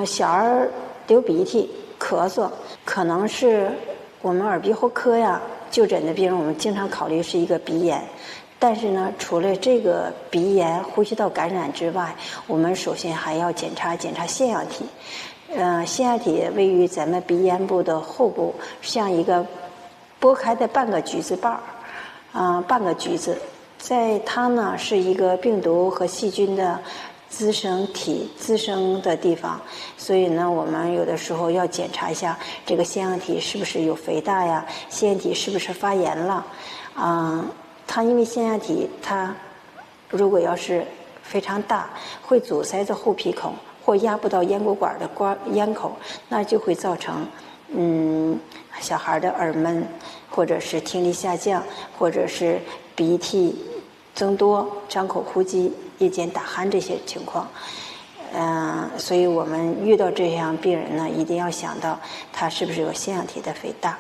小儿流鼻涕、咳嗽，可能是我们耳鼻喉科呀就诊的病人，我们经常考虑是一个鼻炎。但是呢，除了这个鼻炎、呼吸道感染之外，我们首先还要检查腺样体。腺样体位于咱们鼻咽部的后部，像一个剥开的半个橘子瓣儿，半个橘子。在它呢是一个病毒和细菌的滋生的地方，所以呢，我们有的时候要检查一下这个腺样体是不是有肥大呀，腺样体是不是发炎了，它因为腺样体它如果要是非常大，会阻塞着后鼻孔或压不到咽鼓管的咽口，那就会造成小孩的耳闷，或者是听力下降，或者是鼻涕增多、张口呼吸、夜间打鼾这些情况。所以我们遇到这样病人呢，一定要想到他是不是有腺样体的肥大。